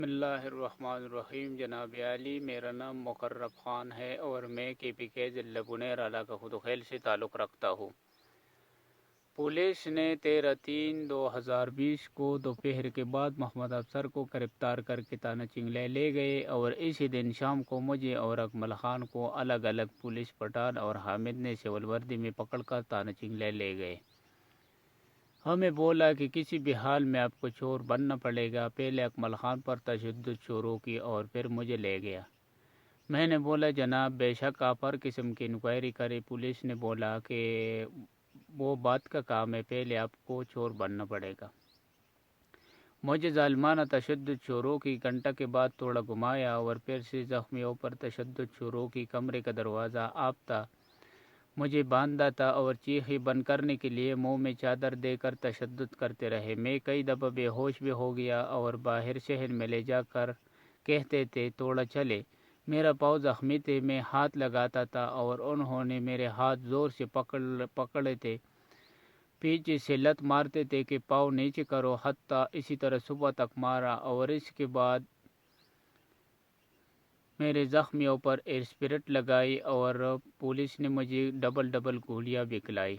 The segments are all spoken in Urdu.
بسم اللہ الرحمن الرحیم۔ جناب عالی، میرا نام مقرب خان ہے اور میں KPK ضلع بنیر علاقہ خدوخیل سے تعلق رکھتا ہوں۔ پولیس نے 13/3/2020 کو دوپہر کے بعد محمد افسر کو گرفتار کر کے تانہ چنگلے لے گئے اور اسی دن شام کو مجھے اور اکمل خان کو الگ الگ پولیس پٹھان اور حامد نے سول وردی میں پکڑ کر تانہ چنگلے لے گئے۔ ہمیں بولا کہ کسی بھی حال میں آپ کو چور بننا پڑے گا۔ پہلے اکمل خان پر تشدد شروع کی اور پھر مجھے لے گیا۔ میں نے بولا جناب بے شک آپ ہر قسم کی انکوائری کریں۔ پولیس نے بولا کہ وہ بات کا کام ہے، پہلے آپ کو چور بننا پڑے گا۔ مجھے ظالمانہ تشدد شروع کی، گھنٹہ کے بعد تھوڑا گھمایا اور پھر سے زخمیوں پر تشدد شروع کی۔ کمرے کا دروازہ آپ تھا، مجھے باندھا تھا اور چیخی بند کرنے کے لیے منہ میں چادر دے کر تشدد کرتے رہے۔ میں کئی دفعہ بے ہوش بھی ہو گیا اور باہر شہر میں لے جا کر کہتے تھے تھوڑا چلے۔ میرا پاؤں زخمی تھے، میں ہاتھ لگاتا تھا اور انہوں نے میرے ہاتھ زور سے پکڑے تھے، پیچھے سے لت مارتے تھے کہ پاؤں نیچے کرو، حتیٰ اسی طرح صبح تک مارا اور اس کے بعد میرے زخمیوں پر ایسپرٹ لگائی اور پولیس نے مجھے ڈبل گولیاں بھی کھلائی۔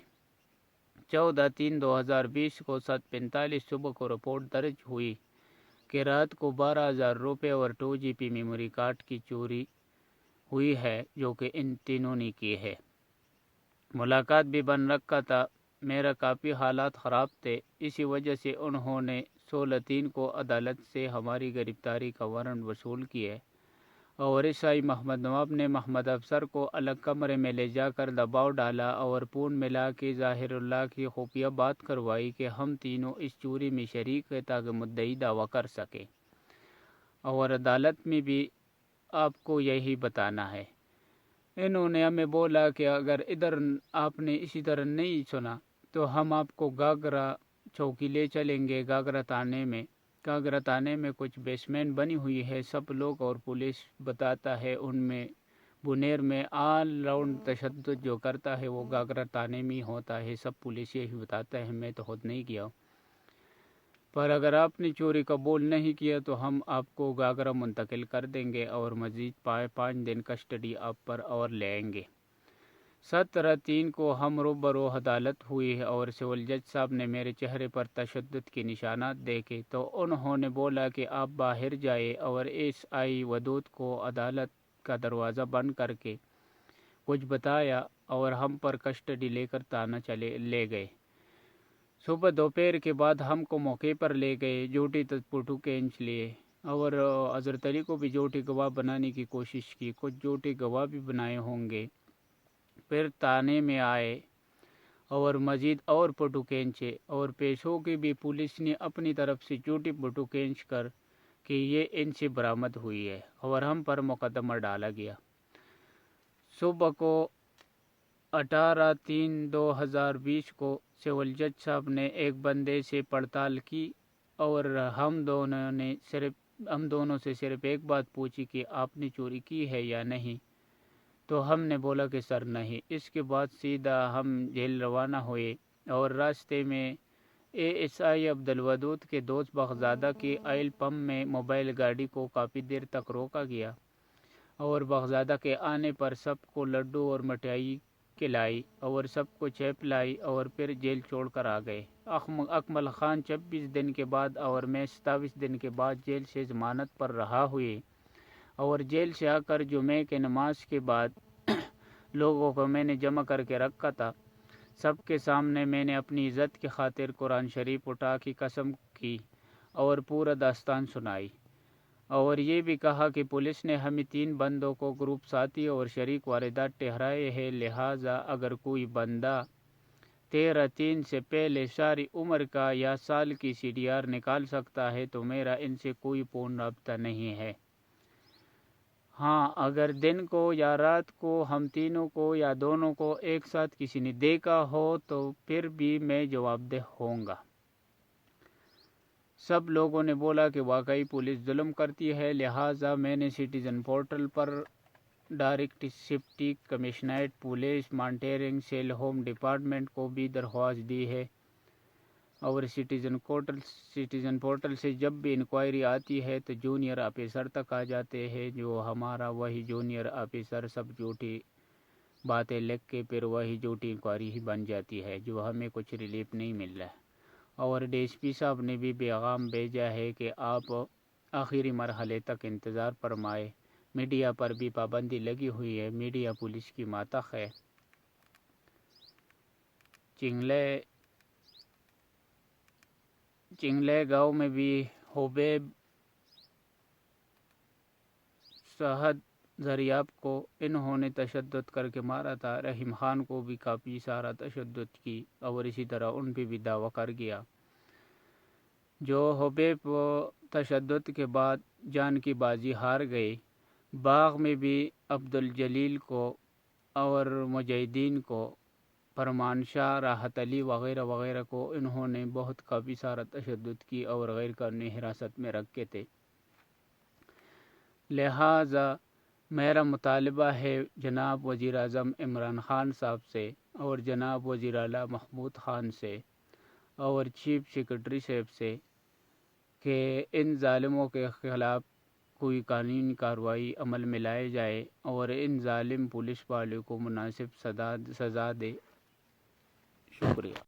14/3/2020 کو 7:45 صبح کو رپورٹ درج ہوئی کہ رات کو 12,000 روپے اور 2 GB میموری کارڈ کی چوری ہوئی ہے، جو کہ ان تینوں نے کی ہے۔ ملاقات بھی بن رکھا تھا، میرا کافی حالات خراب تھے، اسی وجہ سے انہوں نے 16/3 کو عدالت سے ہماری گرفتاری کا وارنٹ وصول کیا اور عیسائی محمد نواب نے محمد افسر کو الگ کمرے میں لے جا کر دباؤ ڈالا اور فون ملا کے ظاہر اللہ کی خفیہ بات کروائی کہ ہم تینوں اس چوری میں شریک ہیں تاکہ مدعی دعویٰ کر سکے اور عدالت میں بھی آپ کو یہی بتانا ہے۔ انہوں نے ہمیں بولا کہ اگر ادھر آپ نے اسی طرح نہیں سنا تو ہم آپ کو گاگرا چوکی لے چلیں گے۔ گاگرا تانے میں کچھ بیسمنٹ بنی ہوئی ہے، سب لوگ اور پولیس بتاتا ہے ان میں بنیر میں آل راؤنڈ تشدد جو کرتا ہے وہ گاگرا تانے میں ہوتا ہے، سب پولیس یہی بتاتا ہے، میں تو خود نہیں کیا، پر اگر آپ نے چوری قبول نہیں کیا تو ہم آپ کو گاگرا منتقل کر دیں گے اور مزید 5 دن کسٹڈی آپ پر اور لیں گے۔ 17/3 کو ہم روبرو عدالت ہوئی اور سول جج صاحب نے میرے چہرے پر تشدد کے نشانات دیکھے تو انہوں نے بولا کہ آپ باہر جائے اور SI ودود کو عدالت کا دروازہ بند کر کے کچھ بتایا اور ہم پر کسٹڈی لے کر تانہ لے گئے۔ صبح دوپہر کے بعد ہم کو موقع پر لے گئے، جھوٹی فوٹو کھینچ لیے اور حضرت علی کو بھی جھوٹی گواہ بنانے کی کوشش کی، کچھ جھوٹے گواہ بھی بنائے ہوں گے۔ پھر تانے میں آئے اور مزید اور فوٹو کھینچے اور پیشوں کی بھی پولیس نے اپنی طرف سے جھوٹی فوٹو کھینچ کر کہ یہ ان سے برآمد ہوئی ہے اور ہم پر مقدمہ ڈالا گیا۔ صبح کو 18/3/2020 کو سول جج صاحب نے ایک بندے سے پڑتال کی اور ہم دونوں سے صرف ایک بات پوچھی کہ آپ نے چوری کی ہے یا نہیں، تو ہم نے بولا کہ سر نہیں۔ اس کے بعد سیدھا ہم جیل روانہ ہوئے اور راستے میں ASI عبدالودود کے دوست بغزادہ کی آئل پمپ میں موبائل گاڑی کو کافی دیر تک روکا گیا اور بغزادہ کے آنے پر سب کو لڈو اور مٹھائی کھلائی اور سب کو چائے پلائی اور پھر جیل چھوڑ کر آ گئے۔ اکمل خان 26 دن کے بعد اور میں 27 دن کے بعد جیل سے ضمانت پر رہا ہوئے اور جیل سے آ کر جمعے کے نماز کے بعد لوگوں کو میں نے جمع کر کے رکھا تھا، سب کے سامنے میں نے اپنی عزت کی خاطر قرآن شریف اٹھا کی قسم کی اور پورا داستان سنائی اور یہ بھی کہا کہ پولیس نے ہمیں 3 بندوں کو گروپ ساتھی اور شریک واردات ٹھہرائے ہیں، لہٰذا اگر کوئی بندہ 13/3 سے پہلے ساری عمر کا یا سال کی CDR نکال سکتا ہے تو میرا ان سے کوئی فون رابطہ نہیں ہے۔ ہاں، اگر دن کو یا رات کو ہم تینوں کو یا دونوں کو ایک ساتھ کسی نے دیکھا ہو تو پھر بھی میں جواب دہ ہوں گا۔ سب لوگوں نے بولا کہ واقعی پولیس ظلم کرتی ہے، لہٰذا میں نے سٹیزن پورٹل پر ڈائریکٹ سپٹی commissionerate police monitoring cell home department کو بھی درخواست دی ہے اور سٹیزن پورٹل سے جب بھی انکوائری آتی ہے تو جونیئر آفیسر تک آ جاتے ہیں، جو ہمارا وہی جونیئر آفیسر سب جھوٹی باتیں لکھ کے پھر وہی جھوٹی انکوائری ہی بن جاتی ہے، جو ہمیں کچھ ریلیف نہیں مل رہا ہے۔ اور ڈی ایس پی صاحب نے بھی پیغام بھیجا ہے کہ آپ آخری مرحلے تک انتظار فرمائے۔ میڈیا پر بھی پابندی لگی ہوئی ہے، میڈیا پولیس کی ماتحت ہے۔ چنگلے گاؤں میں بھی حبیب صحت دریاب کو انہوں نے تشدد کر کے مارا تھا۔ رحیم خان کو بھی کافی سارا تشدد کی اور اسی طرح ان پہ بھی دعویٰ کر گیا۔ جو حبیب تشدد کے بعد جان کی بازی ہار گئے۔ باغ میں بھی عبدالجلیل کو اور مجاہدین کو، فرمان شاہ، راحت علی وغیرہ وغیرہ کو انہوں نے بہت کافی سارا تشدد کی اور غیر قانونی حراست میں رکھے تھے۔ لہٰذا میرا مطالبہ ہے جناب وزیر اعظم عمران خان صاحب سے اور جناب وزیر اعلیٰ محمود خان سے اور چیف سیکرٹری صاحب سے کہ ان ظالموں کے خلاف کوئی قانونی کارروائی عمل میں لائے جائے اور ان ظالم پولیس والوں کو مناسب سزا دے۔ شکریہ۔